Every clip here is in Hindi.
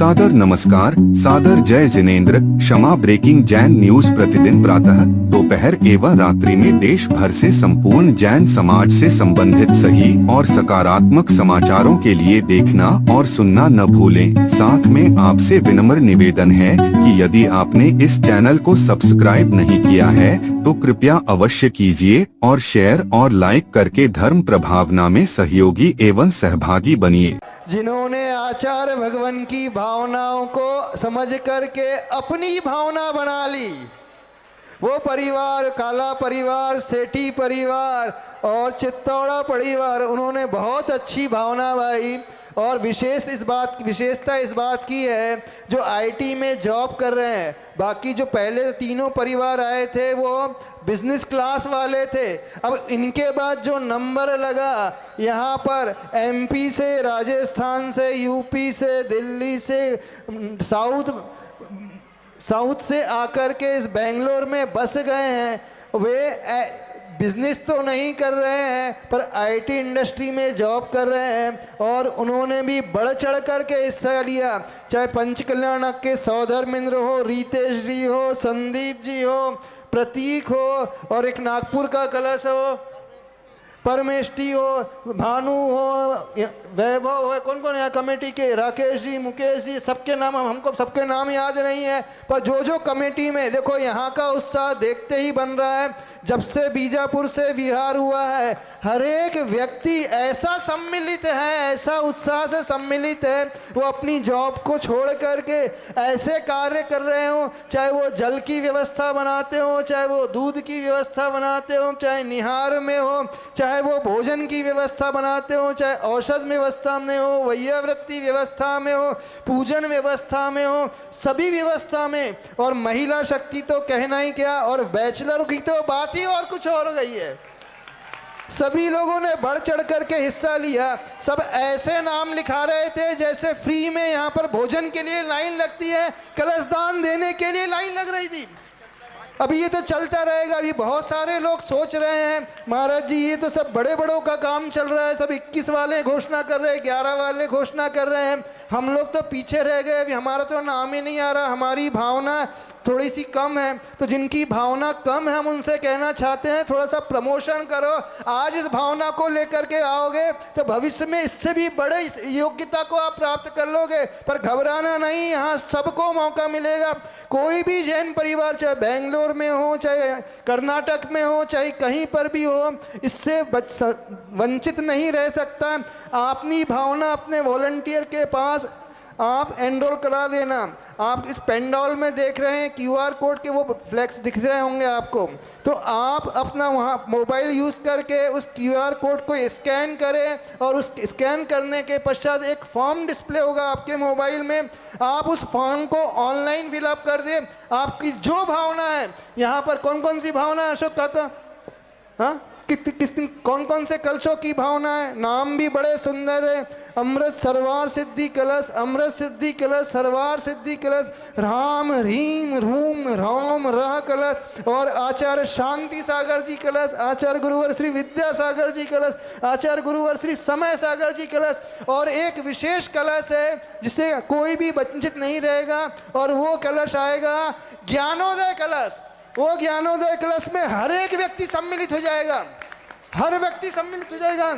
सादर नमस्कार, सादर जय जिनेंद्र। क्षमा ब्रेकिंग जैन न्यूज प्रतिदिन प्रातः, दोपहर एवं रात्रि में देश भर से संपूर्ण जैन समाज से संबंधित सही और सकारात्मक समाचारों के लिए देखना और सुनना न भूलें। साथ में आपसे विनम्र निवेदन है कि यदि आपने इस चैनल को सब्सक्राइब नहीं किया है तो कृपया अवश्य कीजिए और शेयर और लाइक करके धर्म प्रभावना में सहयोगी एवं सहभागी बनिए। जिन्होंने आचार्य भगवान की भावनाओं को समझ करके अपनी भावना बना ली, वो परिवार काला परिवार, सेठी परिवार और चित्तौड़ा परिवार, उन्होंने बहुत अच्छी भावना भाई। और विशेषता इस बात की है जो आईटी में जॉब कर रहे हैं। बाकी जो पहले तीनों परिवार आए थे वो बिजनेस क्लास वाले थे। अब इनके बाद जो नंबर लगा यहाँ पर एमपी से, राजस्थान से, यूपी से, दिल्ली से, साउथ से आकर के इस बेंगलोर में बस गए हैं। वे बिजनेस तो नहीं कर रहे हैं पर आईटी इंडस्ट्री में जॉब कर रहे हैं और उन्होंने भी बढ़ चढ़ कर के हिस्सा लिया। चाहे पंचकल्याणक के सौधर्मेंद्र हो, रितेश जी हो, संदीप जी हो, प्रतीक हो और एक नागपुर का कलश हो, परमेष्टि हो, भानु हो, वैभव हो, कौन कौन यहाँ कमेटी के, राकेश जी, मुकेश जी, सबके नाम हमको सबके नाम याद नहीं है पर जो जो कमेटी में देखो यहाँ का उत्साह देखते ही बन रहा है। जब से बीजापुर से विहार हुआ है हर एक व्यक्ति ऐसा सम्मिलित है, ऐसा उत्साह से सम्मिलित है, वो अपनी जॉब को छोड़ करके ऐसे कार्य कर रहे हो। चाहे वो जल की व्यवस्था बनाते हो, चाहे वो दूध की व्यवस्था बनाते हो, चाहे निहार में हो, चाहे वो भोजन की व्यवस्था बनाते हो, चाहे औषध व्यवस्था में हो, वैयावृत्ति व्यवस्था में हो, पूजन व्यवस्था में हो, सभी व्यवस्था में। और महिला शक्ति तो कहना ही क्या, और बैचलर की तो बात ही और कुछ और गई है। सभी लोगों ने बढ़ चढ़ करके हिस्सा लिया। सब ऐसे नाम लिखा रहे थे जैसे फ्री में यहाँ पर भोजन के लिए लाइन लगती है, कलशदान देने के लिए लाइन लग रही थी। अभी ये तो चलता रहेगा। अभी बहुत सारे लोग सोच रहे हैं महाराज जी ये तो सब बड़े बड़ों का काम चल रहा है, सब 21 वाले घोषणा कर रहे हैं, 11 वाले घोषणा कर रहे हैं, हम लोग तो पीछे रह गए, अभी हमारा तो नाम ही नहीं आ रहा, हमारी भावना थोड़ी सी कम है। तो जिनकी भावना कम है हम उनसे कहना चाहते हैं थोड़ा सा प्रमोशन करो। आज इस भावना को लेकर के आओगे तो भविष्य में इससे भी बड़े योग्यता को आप प्राप्त कर लोगे। पर घबराना नहीं, यहाँ सबको मौका मिलेगा। कोई भी जैन परिवार चाहे बेंगलोर में हो, चाहे कर्नाटक में हो, चाहे कहीं पर भी हो, इससे वंचित नहीं रह सकता। अपनी भावना अपने वॉलंटियर के पास आप एनरोल करा देना। आप इस पेंडॉल में देख रहे हैं क्यूआर कोड के वो फ्लैक्स दिख रहे होंगे आपको, तो आप अपना वहाँ मोबाइल यूज़ करके उस क्यूआर कोड को स्कैन करें और उस स्कैन करने के पश्चात एक फॉर्म डिस्प्ले होगा आपके मोबाइल में। आप उस फॉर्म को ऑनलाइन फिलअप कर दें। आपकी जो भावना है, यहाँ पर कौन कौन सी भावना है अशोक काका, हाँ कौन कौन से कलशों की भावना है, नाम भी बड़े सुंदर है। अमृत सरवार सिद्धि कलश, अमृत सिद्धि कलश, सरवार सिद्धि कलश, राम ह्रीम रूम राम रह कलश, और आचार्य शांति सागर जी कलश, आचार्य गुरुवर श्री विद्या सागर जी कलश, आचार्य गुरुवर श्री समय सागर जी कलश। और एक विशेष कलश है जिससे कोई भी वंचित नहीं रहेगा और वो कलश आएगा ज्ञानोदय कलश। वो ज्ञानोदय कलश में हर एक व्यक्ति सम्मिलित हो जाएगा, हर व्यक्ति सम्मिलित हो जाएगा,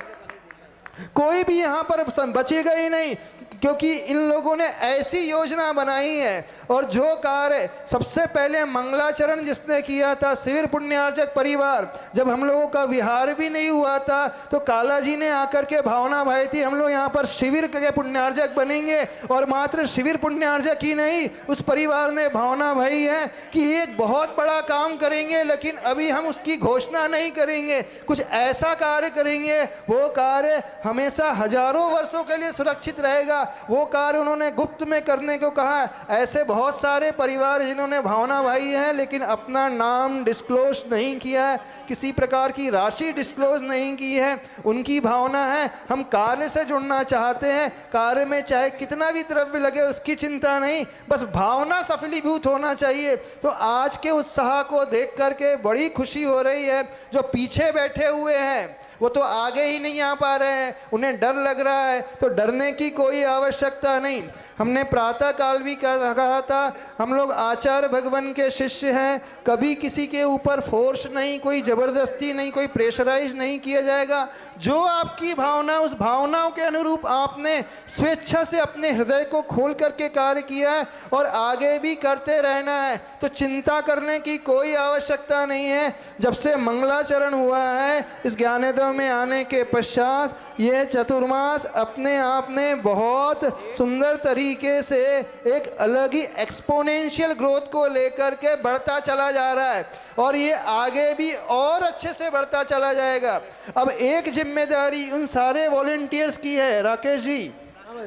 कोई भी यहाँ पर बचेगा ही नहीं, क्योंकि इन लोगों ने ऐसी योजना बनाई है। और जो कार्य सबसे पहले मंगलाचरण जिसने किया था, शिविर पुण्यार्जक परिवार, जब हम लोगों का विहार भी नहीं हुआ था तो काला जी ने आकर के भावना भाई थी हम लोग यहाँ पर शिविर के पुण्यार्जक बनेंगे। और मात्र शिविर पुण्यार्जक ही नहीं, उस परिवार ने भावना भाई है कि एक बहुत बड़ा काम करेंगे, लेकिन अभी हम उसकी घोषणा नहीं करेंगे, कुछ ऐसा कार्य करेंगे वो कार्य हमेशा हजारों वर्षों के लिए सुरक्षित रहेगा। वो कार्य उन्होंने गुप्त में करने को कहा। ऐसे बहुत सारे परिवार जिन्होंने भावना भाई है लेकिन अपना नाम डिस्क्लोज नहीं किया है, किसी प्रकार की राशि डिस्क्लोज नहीं की है, उनकी भावना है हम कार्य से जुड़ना चाहते हैं। कार्य में चाहे कितना भी द्रव्य लगे उसकी चिंता नहीं, बस भावना सफलीभूत होना चाहिए। तो आज के उत्साह को देख करके बड़ी खुशी हो रही है। जो पीछे बैठे हुए हैं वो तो आगे ही नहीं आ पा रहे हैं, उन्हें डर लग रहा है, तो डरने की कोई आवश्यकता नहीं। हमने प्रातः काल भी कहा था, हम लोग आचार्य भगवान के शिष्य हैं, कभी किसी के ऊपर फोर्स नहीं, कोई ज़बरदस्ती नहीं, कोई प्रेशराइज नहीं किया जाएगा। जो आपकी भावना, उस भावनाओं के अनुरूप आपने स्वेच्छा से अपने हृदय को खोल करके कार्य किया है और आगे भी करते रहना है, तो चिंता करने की कोई आवश्यकता नहीं है। जब से मंगलाचरण हुआ है इस ज्ञानोदय में आने के पश्चात, ये चतुर्मास अपने आप में बहुत सुंदर तरीके से एक अलग ही एक्सपोनेंशियल ग्रोथ को लेकर के बढ़ता चला जा रहा है और ये आगे भी और अच्छे से बढ़ता चला जाएगा। अब एक जिम्मेदारी उन सारे वॉलंटियर्स की है राकेश जी,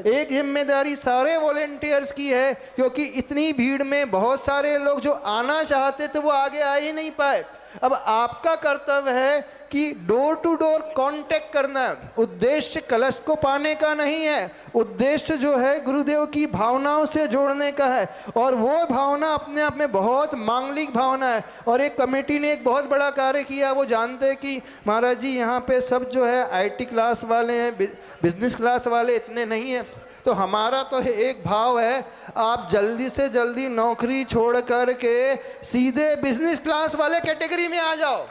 एक जिम्मेदारी सारे वॉलंटियर्स की है, क्योंकि इतनी भीड़ में बहुत सारे लोग जो आना चाहते थे वो आगे आ ही नहीं पाए। अब आपका कर्तव्य है कि डोर टू डोर कांटेक्ट करना। उद्देश्य कलश को पाने का नहीं है, उद्देश्य जो है गुरुदेव की भावनाओं से जोड़ने का है, और वो भावना अपने आप में बहुत मांगलिक भावना है। और एक कमेटी ने एक बहुत बड़ा कार्य किया, वो जानते हैं कि महाराज जी यहाँ पे सब जो है आईटी क्लास वाले हैं, बिजनेस क्लास वाले इतने नहीं हैं, तो हमारा तो एक भाव है, आप जल्दी से जल्दी नौकरी छोड़ कर के सीधे बिजनेस क्लास वाले कैटेगरी में आ जाओ।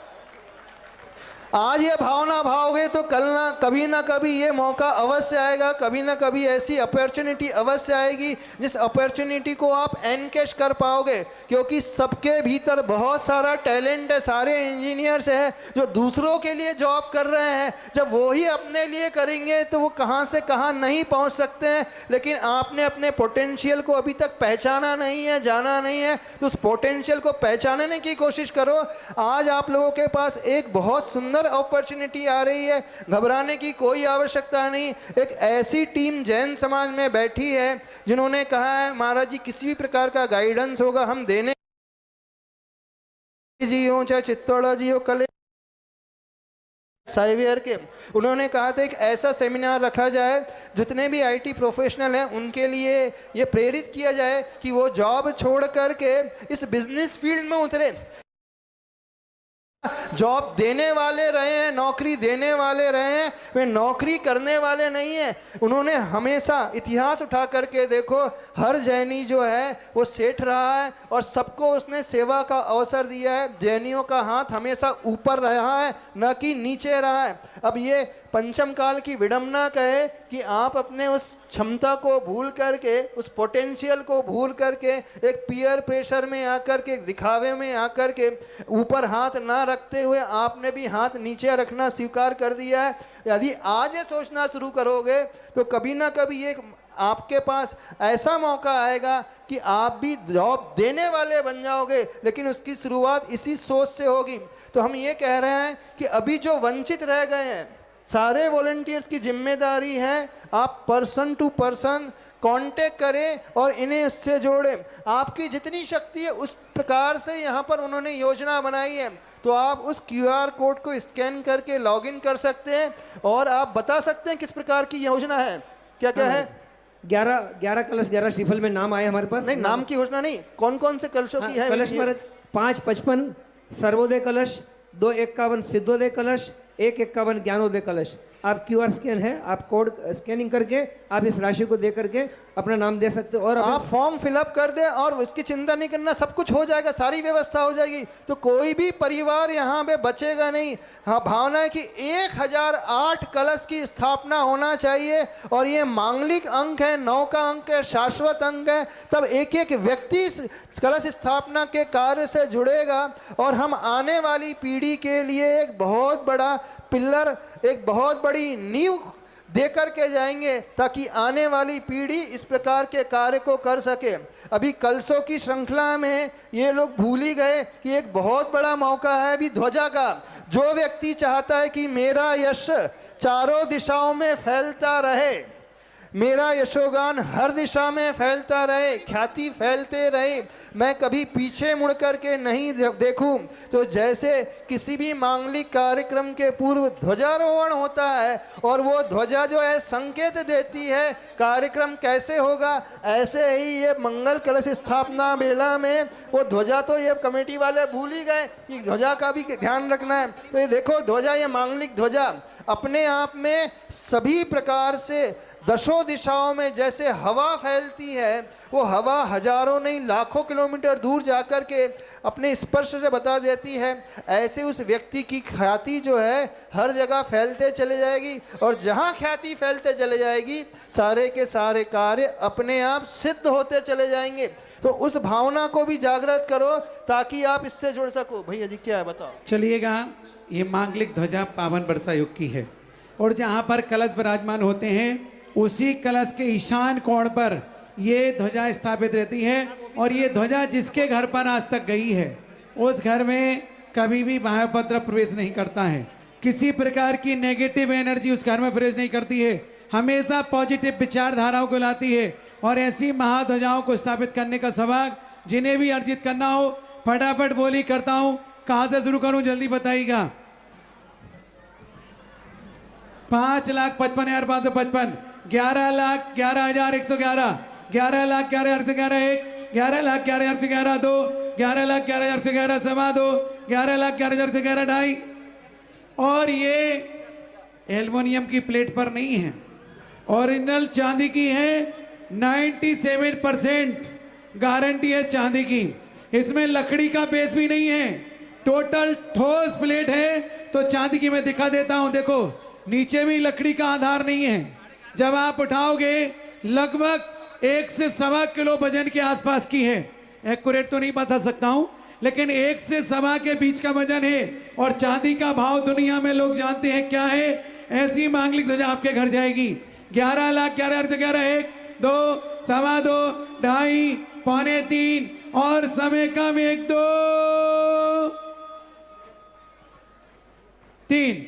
आज ये भावना भाओगे तो कल ना कभी ये मौका अवश्य आएगा, कभी ना कभी ऐसी अपॉर्चुनिटी अवश्य आएगी जिस अपॉर्चुनिटी को आप एनकैश कर पाओगे, क्योंकि सबके भीतर बहुत सारा टैलेंट है। सारे इंजीनियर्स हैं जो दूसरों के लिए जॉब कर रहे हैं, जब वो ही अपने लिए करेंगे तो वो कहाँ से कहाँ नहीं पहुँच सकते हैं। लेकिन आपने अपने पोटेंशियल को अभी तक पहचाना नहीं है, जाना नहीं है, तो उस पोटेंशियल को पहचानने की कोशिश करो। आज आप लोगों के पास एक बहुत सुंदर अपॉर्चुनिटी आ रही है, घबराने की कोई आवश्यकता नहीं। एक ऐसी टीम जैन समाज में बैठी है जिन्होंने कहा है महाराज जी किसी भी प्रकार का गाइडेंस होगा हम देने जी हो, चाहे चित्तौड़ा जी हो, कल साइवियर के उन्होंने कहा था एक ऐसा सेमिनार रखा जाए जितने भी आईटी प्रोफेशनल हैं उनके लिए ये प्रेरित किया जाए कि वो जॉब छोड़ करके इस बिजनेस फील्ड में उतरे। जॉब देने वाले रहे हैं, नौकरी देने वाले रहे हैं, वे नौकरी करने वाले नहीं हैं। उन्होंने हमेशा इतिहास उठा करके देखो, हर जैनी जो है वो सेठ रहा है और सबको उसने सेवा का अवसर दिया है। जैनियों का हाथ हमेशा ऊपर रहा है, न कि नीचे रहा है। अब ये पंचम काल की विडंबना कहे कि आप अपने उस क्षमता को भूल करके, उस पोटेंशियल को भूल करके एक पीयर प्रेशर में आकर के, दिखावे में आकर के ऊपर हाथ ना रखते हुए आपने भी हाथ नीचे रखना स्वीकार कर दिया है। यदि आज ये सोचना शुरू करोगे तो कभी ना कभी एक आपके पास ऐसा मौका आएगा कि आप भी जॉब देने वाले बन जाओगे, लेकिन उसकी शुरुआत इसी सोच से होगी। तो हम ये कह रहे हैं कि अभी जो वंचित रह गए हैं, सारे वॉलंटियर्स की जिम्मेदारी है आप पर्सन टू पर्सन कांटेक्ट करें और इन्हें उससे जोड़ें। आपकी जितनी शक्ति है उस प्रकार से यहाँ पर उन्होंने योजना बनाई है, तो आप उस QR कोड को स्कैन करके लॉगिन कर सकते हैं और आप बता सकते हैं किस प्रकार की योजना है, क्या क्या है। 11 कलश 11 श्रीफल में नाम आए हमारे पास। नहीं, नाम की घोषणा नहीं, कौन कौन से कलशों की है। कलश महाराज 555 सर्वोदय कलश, 251 सिद्धोदय कलश, 151 ज्ञानोदय कलश। आप QR स्कैन है, आप कोड स्कैनिंग करके आप इस राशि को दे करके अपना नाम दे सकते हो और आप फॉर्म फिलअप कर दें और उसकी चिंता नहीं करना, सब कुछ हो जाएगा, सारी व्यवस्था हो जाएगी। तो कोई भी परिवार यहाँ पे बचेगा नहीं। हाँ, भावना है कि 1008 कलश की स्थापना होना चाहिए और ये मांगलिक अंक है, 9 का अंक है, शाश्वत अंक है। तब एक एक व्यक्ति इस कलश स्थापना के कार्य से जुड़ेगा और हम आने वाली पीढ़ी के लिए एक बहुत बड़ा पिलर, एक बहुत बड़ी नींव दे करके जाएंगे, ताकि आने वाली पीढ़ी इस प्रकार के कार्य को कर सके। अभी कलशों की श्रृंखला में ये लोग भूल ही गए कि एक बहुत बड़ा मौका है अभी ध्वजा का। जो व्यक्ति चाहता है कि मेरा यश चारों दिशाओं में फैलता रहे, मेरा यशोगान हर दिशा में फैलता रहे, ख्याति फैलते रहे, मैं कभी पीछे मुड़ कर के नहीं देखूं, तो जैसे किसी भी मांगलिक कार्यक्रम के पूर्व ध्वजारोहण होता है और वो ध्वजा जो है संकेत देती है कार्यक्रम कैसे होगा, ऐसे ही ये मंगल कलश स्थापना मेला में वो ध्वजा, तो ये कमेटी वाले भूल ही गए कि ध्वजा का भी ध्यान रखना है। तो ये देखो ध्वजा, ये मांगलिक ध्वजा अपने आप में सभी प्रकार से दशों दिशाओं में जैसे हवा फैलती है, वो हवा हजारों नहीं लाखों किलोमीटर दूर जाकर के अपने स्पर्श से बता देती है, ऐसे उस व्यक्ति की ख्याति जो है हर जगह फैलते चले जाएगी, और जहाँ ख्याति फैलते चले जाएगी सारे के सारे कार्य अपने आप सिद्ध होते चले जाएंगे। तो उस भावना को भी जागृत करो ताकि आप इससे जुड़ सको। भैया जी क्या है बताओ। चलिएगा, ये मांगलिक ध्वजा पावन वर्षा युग की है, और जहाँ पर कलश विराजमान होते हैं उसी कलश के ईशान कोण पर ये ध्वजा स्थापित रहती है, और ये ध्वजा जिसके घर पर आज तक गई है उस घर में कभी भी वायुपद्रव प्रवेश नहीं करता है, किसी प्रकार की नेगेटिव एनर्जी उस घर में प्रवेश नहीं करती है, हमेशा पॉजिटिव विचारधाराओं को लाती है। और ऐसी महाध्वजाओं को स्थापित करने का सौभाग्य जिन्हें भी अर्जित करना हो, फटाफट बोली करता हूं। कहां से शुरू करूं जल्दी बताइएगा। 5,55,555, 11,11,111, 11,11,111, 11,11,111, 2, 11,11,111, सवा 2, 11,11,111, 2.5। और ये एल्युमिनियम की प्लेट पर नहीं है, ओरिजिनल चांदी की है। 97% गारंटी है चांदी की, इसमें लकड़ी का बेस भी नहीं है, टोटल ठोस प्लेट है। तो चांदी की मैं दिखा देता हूं, देखो नीचे भी लकड़ी का आधार नहीं है। जब आप उठाओगे लगभग 1 से सवा किलो वजन के आसपास की है, एक्यूरेट तो नहीं बता सकता हूं, लेकिन 1 से सवा के बीच का वजन है। और चांदी का भाव दुनिया में लोग जानते हैं क्या है। ऐसी मांगलिक ध्वजा आपके घर जाएगी। 11,11,11, 1, 2, सवा 2, 2.5, पौने 3, और समय कम 1, 2, 3।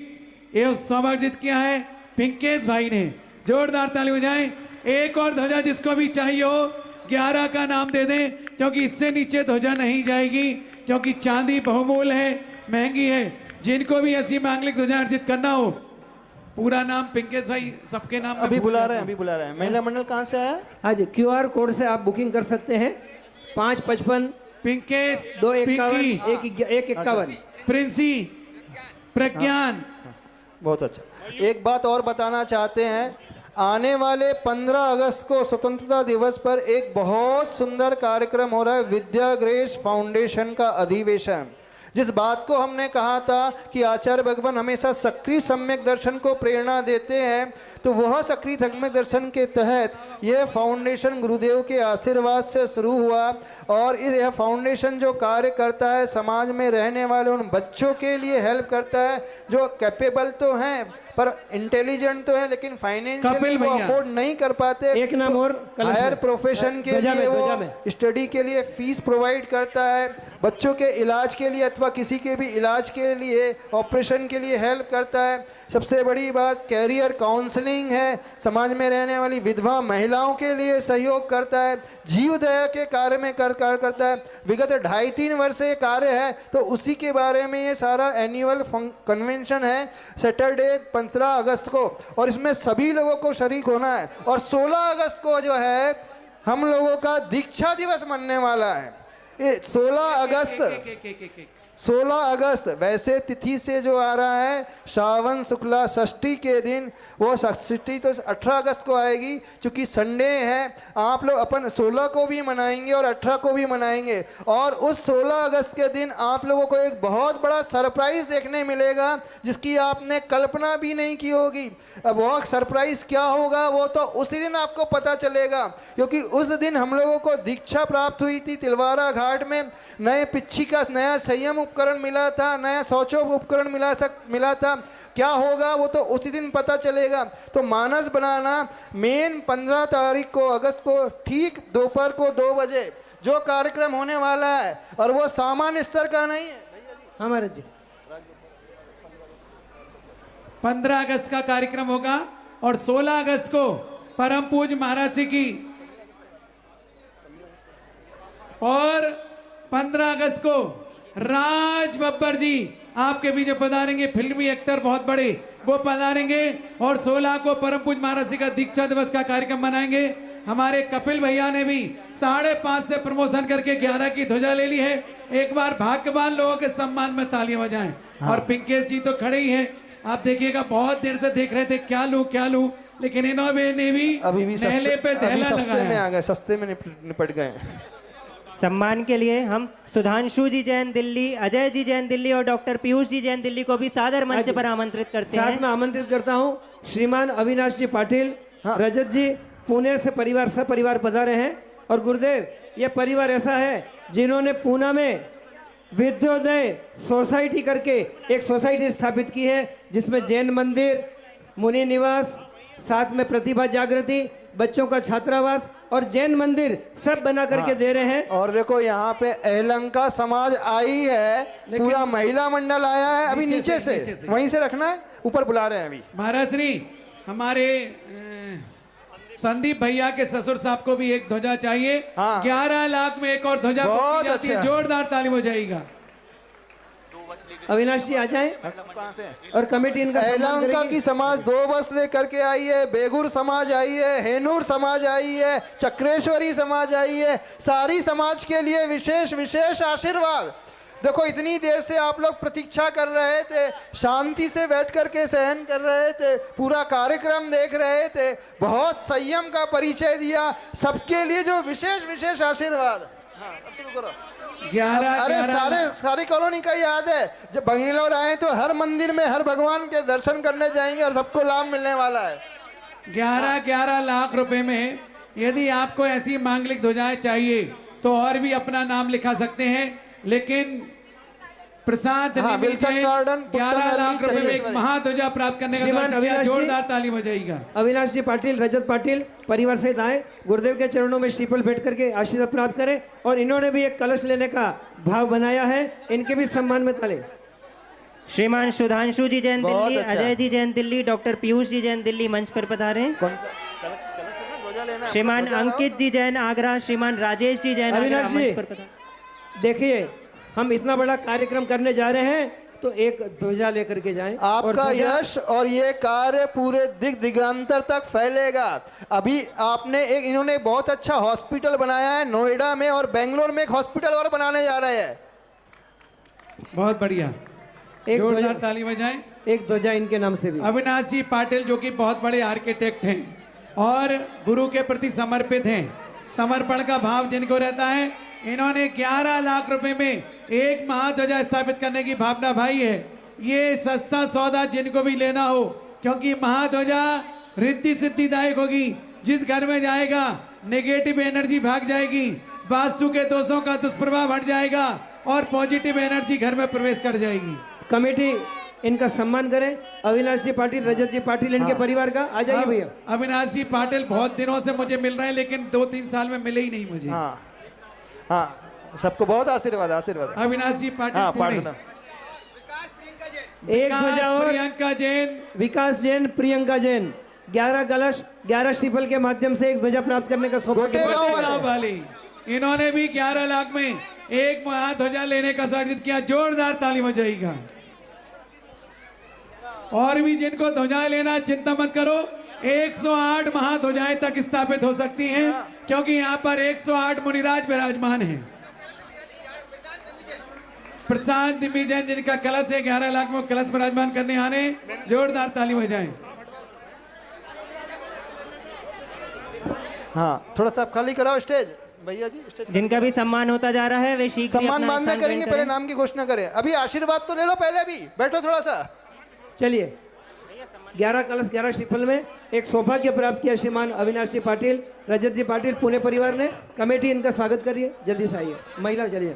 ये सौभाग्य जीत किया है पिंकेश भाई ने, जोरदार ताली बजाएं। एक और ध्वजा जिसको भी चाहिए हो 11 का नाम दे दें, क्योंकि इससे नीचे ध्वजा नहीं जाएगी, क्योंकि चांदी बहुमूल्य है, महंगी है। जिनको भी ऐसी मांगलिक ध्वजा अर्जित करना हो, पूरा नाम पिंकेश भाई सबके नाम अभी बुला रहे हैं। महिला मंडल कहाँ से आया? हाँ जी, QR कोड से आप बुकिंग कर सकते हैं। 555 पिंकेश, 251 151 प्रिंसी, प्रज्ञान। बहुत अच्छा। एक बात और बताना चाहते हैं, आने वाले 15 अगस्त को स्वतंत्रता दिवस पर एक बहुत सुंदर कार्यक्रम हो रहा है, विद्या ग्रेस फाउंडेशन का अधिवेशन। जिस बात को हमने कहा था कि आचार्य भगवान हमेशा सक्रिय सम्यक दर्शन को प्रेरणा देते हैं, तो वह सक्रिय सम्यक दर्शन के तहत यह फाउंडेशन गुरुदेव के आशीर्वाद से शुरू हुआ। और यह फाउंडेशन जो कार्य करता है, समाज में रहने वाले उन बच्चों के लिए हेल्प करता है जो कैपेबल तो हैं पर इंटेलिजेंट तो है, लेकिन फाइनेंशियली वो अफोर्ड नहीं कर पाते। एक नाम और हायर प्रोफेशन के लिए वो स्टडी के लिए फीस प्रोवाइड करता है, बच्चों के इलाज के लिए अथवा किसी के भी इलाज के लिए, ऑपरेशन के लिए हेल्प करता है। सबसे बड़ी बात कैरियर काउंसलिंग है, समाज में रहने वाली विधवा महिलाओं के लिए सहयोग करता है, जीव दया के कार्य में कार्य करता है। विगत 2.5-3 वर्ष से ये कार्य है, तो उसी के बारे में ये सारा एनुअल कन्वेंशन है सैटरडे 15 अगस्त को, और इसमें सभी लोगों को शरीक होना है। और 16 अगस्त को जो है हम लोगों का दीक्षा दिवस मनने वाला है। 16 अगस्त वैसे तिथि से जो आ रहा है श्रावण शुक्ला षष्ठी के दिन, वो षष्ठी तो 18 अगस्त को आएगी। चूंकि संडे है, आप लोग अपन 16 को भी मनाएंगे और 18 को भी मनाएंगे। और उस 16 अगस्त के दिन आप लोगों को एक बहुत बड़ा सरप्राइज देखने मिलेगा जिसकी आपने कल्पना भी नहीं की होगी। अब वह सरप्राइज क्या होगा वो तो उसी दिन आपको पता चलेगा, क्योंकि उस दिन हम लोगों को दीक्षा प्राप्त हुई थी तिलवारा घाट में। नए पिच्छी का नया संयम उपकरण मिला था, नया शौचोप उपकरण मिला था। क्या होगा वो तो उसी दिन पता चलेगा। तो मानस बनाना मेन 15 तारीख को अगस्त को ठीक दोपहर को 2 बजे जो कार्यक्रम होने वाला है, और वो सामान्य स्तर का नहीं है। हमारे जी 15 अगस्त का कार्यक्रम होगा, और 16 अगस्त को परम पूज्य महाराज जी की, और 15 अगस्त को राज बब्बर जी आपके बीच पधारेंगे, फिल्मी एक्टर बहुत बड़े, वो पधारेंगे। और 16 को परम पूज्य महाराज जी का दीक्षा दिवस का कार्यक्रम मनाएंगे। हमारे कपिल भैया ने भी 5.5 से प्रमोशन करके 11 की ध्वजा ले ली है। एक बार भाग्यवान लोगों के सम्मान में तालियां बजाएं। और पिंकेश जी तो खड़े ही हैं, आप देखिएगा बहुत देर से देख रहे थे क्या लूं, लेकिन इन्होंने भी अभी भी नहले पे अभी दहला सस्ते में लगाया। आ गए, सस्ते में निपट गए। सम्मान के लिए हम सुधांशु जी जैन दिल्ली, अजय जी जैन दिल्ली और डॉक्टर पीयूष जी जैन दिल्ली को भी सादर मंच पर आमंत्रित करते साथ हैं। में आमंत्रित करता हूं श्रीमान अविनाश जी पाटिल, रजत जी पुणे से परिवार पधारे हैं। और गुरुदेव, ये परिवार ऐसा है जिन्होंने पूना में विद्योदय सोसाइटी करके एक सोसाइटी स्थापित की है, जिसमें जैन मंदिर, मुनि निवास, साथ में प्रतिभा जागृति, बच्चों का छात्रावास और जैन मंदिर सब बना करके दे रहे हैं। और देखो यहाँ पे एलंका समाज आई है, पूरा महिला मंडल आया है। अभी नीचे से वहीं से रखना है, ऊपर बुला रहे हैं अभी। महाराज श्री हमारे संदीप भैया के ससुर साहब को भी एक ध्वजा चाहिए। हाँ। 11 लाख में एक और ध्वजा बहुत पक्की जाती है। अच्छा। जोरदार ताली हो जाएगा। अविनाश जी आ जाएं कहाँ से? और कमेटी इनका सम्मान एलंका करेगी। की समाज 2 बस लेकर के आई है, बेगुर समाज आई है, हेनूर समाज आई है, चक्रेश्वरी समाज आई है। सारी समाज के लिए विशेष विशेष आशीर्वाद। देखो इतनी देर से आप लोग प्रतीक्षा कर रहे थे, शांति से बैठ करके सहन कर रहे थे, पूरा कार्यक्रम देख रहे थे, बहुत संयम का परिचय दिया, सबके लिए जो विशेष विशेष आशीर्वाद। हाँ, अब शुरू करो। 11 अरे सारी कॉलोनी का याद है, जब बंगलोर आए तो हर मंदिर में हर भगवान के दर्शन करने जाएंगे और सबको लाभ मिलने वाला है। 11 लाख रुपए में यदि आपको ऐसी मांगलिक ध्वजाएं चाहिए तो और भी अपना नाम लिखा सकते हैं, लेकिन प्रसाद हाँ, निमित विल्सन जैन गार्डन, 11 लाख रुपए में एक चक्रेश्वरी। महाध्वजा प्राप्त करने का श्रीमान साथ दिया। अविनाश जी। जोरदार ताली बजाइएगा। अविनाश जी पाटिल, रजत पाटिल परिवार सहित आए, गुरुदेव के चरणों में श्रीफल भेंट करके आशीर्वाद प्राप्त करें। और इन्होंने भी एक कलश लेने का भाव बनाया है, इनके भी सम्मान में ताली। श्रीमान सुधांशु जी जैन बहुत दिल्ली, अच्छा। अजय जी जैन दिल्ली, डॉक्टर पीयूष जी जैन दिल्ली मंच पर पधारें। कौन सा कलश लेना, ध्वजा लेना है? श्रीमान ध्वजा लाओ। अंकित जी जैन आगरा, श्रीमान राजेश जी जैन अविनाश आगरा जी। मंच पर पधारें। देखिए, हम इतना बड़ा कार्यक्रम करने जा रहे हैं तो एक ध्वजा लेकर के जाएं। और आपका ध्वजा- यश और ये कार्य पूरे दिगांतर तक फैलेगा। अभी आपने इन्होंने बहुत अच्छा हॉस्पिटल बनाया है नोएडा में, और बेंगलोर में एक हॉस्पिटल और बनाने जा रहे हैं। बहुत बढ़िया, एक जोरदार ध्वजा- ताली बजाएं। एक ध्वजा इनके नाम से भी। अविनाश जी पाटिल जो कि बहुत बड़े आर्किटेक्ट हैं और गुरु के प्रति समर्पित हैं, समर्पण का भाव जिनको रहता है, इन्होंने 11 लाख रुपए में एक महाध्वजा स्थापित करने की भावना भाई है। ये सस्ता सौदा जिनको भी लेना हो, क्योंकि महाध्वजा रिद्धि सिद्धिदायक होगी। जिस घर में जाएगा नेगेटिव एनर्जी भाग जाएगी, वास्तु के दोषों का दुष्प्रभाव हट जाएगा और पॉजिटिव एनर्जी घर में प्रवेश कर जाएगी। कमेटी इनका सम्मान करें। अविनाश जी पाटिल, रजत जी पाटिल, इनके परिवार का आ जाइए भैया। अविनाश जी पाटिल बहुत दिनों से मुझे मिल रहे हैं, लेकिन 2-3 साल में मिले ही नहीं मुझे। हाँ हाँ, सबको बहुत आशीर्वाद आशीर्वाद। अविनाश जी पाटिल हाँ, पुणे। पार्टनर। एक ध्वजा और प्रियंका जैन, विकास जैन, प्रियंका जैन, 11 कलश 11 श्रीफल के माध्यम से एक ध्वजा प्राप्त करने का सौभाग्य। गोटेगांव गोटेगांव वाली, इन्होंने भी 11 लाख में एक महाध्वजा लेने का सर्जित किया। जोरदार ताली बजाइएगा। और भी जिनको ध्वजाएं लेना, चिंता मत करो, 108 महाध्वजाएं तक स्थापित हो सकती हैं, क्योंकि यहाँ पर 108 मुनिराज विराजमान हैं। प्रसाद दिव्य जैन जिनका कलश है 11 लाख में, कलश विराजमान करने आने। जोरदार ताली बजाएं। हाँ, थोड़ा सा आप खाली कराओ स्टेज भैया जी, स्टेज। जिनका भी सम्मान होता जा रहा है वे शीघ्र ही सम्मान अपना बाद में स्थान करेंगे, ग्रहण पहले करें। नाम की घोषणा करें। अभी आशीर्वाद तो ले लो पहले, भी बैठो थोड़ा सा। चलिए, 11 कलश 11 श्रीफल में एक सौभाग्य प्राप्त किया श्रीमान अविनाश जी पाटिल, रजत जी पाटिल, पुणे परिवार ने। कमेटी इनका स्वागत करिए, जल्दी से आइए। महिला चलिए।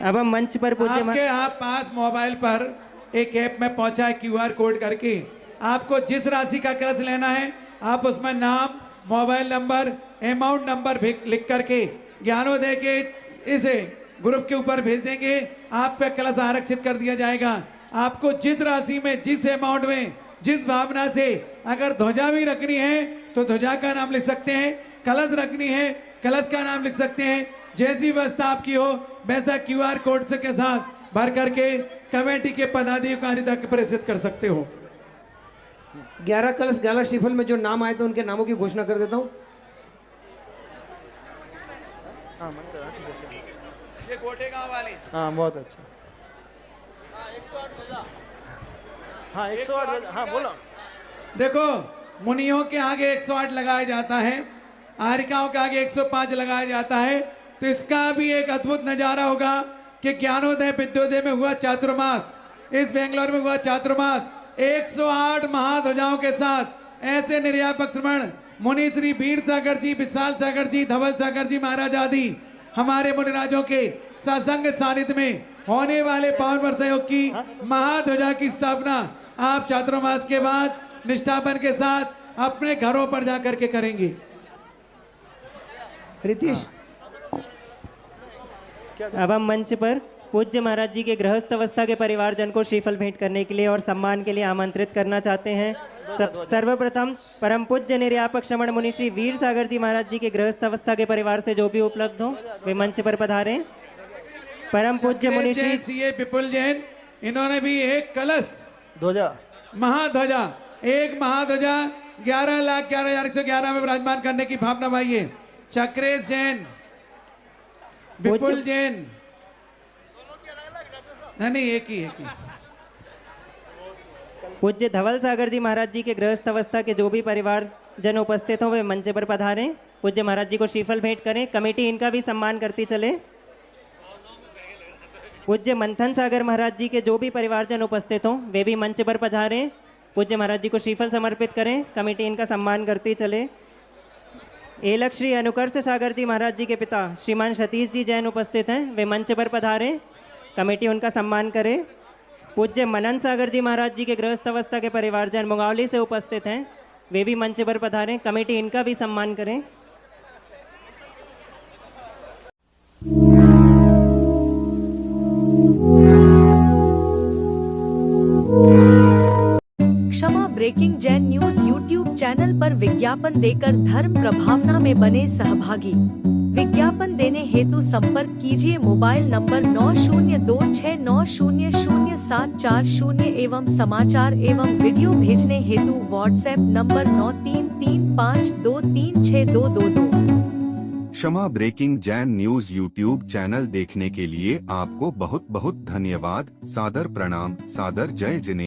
अब हम मंच पर पूज्य आपके आप पास मोबाइल पर एक ऐप में पहुंचा है क्यूआर कोड करके। आपको जिस राशि का कर्ज लेना है आप उसमें नाम, मोबाइल नंबर, अमाउंट नंबर लिख करके ज्ञानोदय के इस ग्रुप के ऊपर भेज देंगे। आप पे कलश आरक्षित कर दिया जाएगा। आपको जिस राशि में, जिस अमाउंट में, जिस भावना से अगर ध्वजा भी रखनी है तो ध्वजा का नाम लिख सकते हैं, कलश रखनी है कलश का नाम लिख सकते हैं। जैसी व्यवस्था आपकी हो वैसा क्यूआर कोड से के साथ भर करके कमेटी के पदाधिकारी तक प्रेषित कर सकते हो। 11 कलश 11 श्रीफल में जो नाम आए थे उनके नामों की घोषणा कर देता हूँ। ये गोटे गांव वाले। हाँ बहुत अच्छा। हाँ 108। हाँ बोलो। देखो, मुनियों के आगे 108 लगाया जाता है, आरिकाओं के आगे 105 लगाया जाता है। तो इसका भी एक अद्भुत नजारा होगा कि ज्ञानोदय विद्योदय में हुआ चातुर्मास, इस बेंगलोर में हुआ चातुर्मास 108 महाध्वजाओं के साथ ऐसे निर्यापक श्रमण मुनि श्री वीर सागर जी, विशाल सागर जी, धवल सागर जी महाराज आदि हमारे मुनिराजों के सत्संग सानिध्य में होने वाले पावन वर्षयोग की महाध्वजा की स्थापना आप चातुर्मास के बाद निष्ठापन के साथ अपने घरों पर जाकर के करेंगे। रितीश, अब हम मंच पर पूज्य महाराज जी के गृहस्थ अवस्था के परिवारजन को श्रीफल भेंट करने के लिए और सम्मान के लिए आमंत्रित करना चाहते हैं। सर्वप्रथम परम पूज्य निर्यापक श्रमण मुनि श्री वीर सागर जी महाराज जी के गृहस्थ अवस्था के परिवार से जो भी उपलब्ध हो वे मंच पर पधारें। परम पूज्य मुनि श्री सीए विपुल जैन, इन्होंने भी एक कलश ध्वजा महाध्वजा, एक महाध्वजा 11,11,111 में विराजमान करने की भावना भाई है। चक्रेश जैन, विपुल जैन, नहीं एक ही। पूज्य धवल सागर जी महाराज जी के गृहस्थ अवस्था के जो भी परिवार जन उपस्थित हो वे मंच पर पधारें। पूज्य महाराज जी को श्रीफल भेंट करें। कमेटी इनका भी सम्मान करती चले। पूज्य मंथन सागर महाराज जी के जो भी परिवारजन उपस्थित हों वे भी मंच पर पधारें। पूज्य महाराज जी को श्रीफल समर्पित करें। कमेटी इनका सम्मान करती चले। एलक श्री अनुकर्ष सागर जी महाराज जी के पिता श्रीमान सतीश जी जैन उपस्थित हैं, वे मंच पर पधारें। कमेटी उनका सम्मान करे। पूज्य मनन सागर जी महाराज जी के गृहस्थ अवस्था के परिवारजन मुंगावली से उपस्थित हैं, वे भी मंच पर पधारें। कमेटी इनका भी सम्मान करें। क्षमा breaking Jain news YouTube channel पर विज्ञापन देकर धर्म प्रभावना में बने सहभागी। विज्ञापन देने हेतु संपर्क कीजिए मोबाइल नंबर 9026900740 एवं समाचार एवं वीडियो भेजने हेतु व्हाट्सएप नंबर 9335236222। क्षमा breaking Jain news YouTube channel देखने के लिए आपको बहुत बहुत धन्यवाद। सादर प्रणाम, सादर जय जिनेंद्र।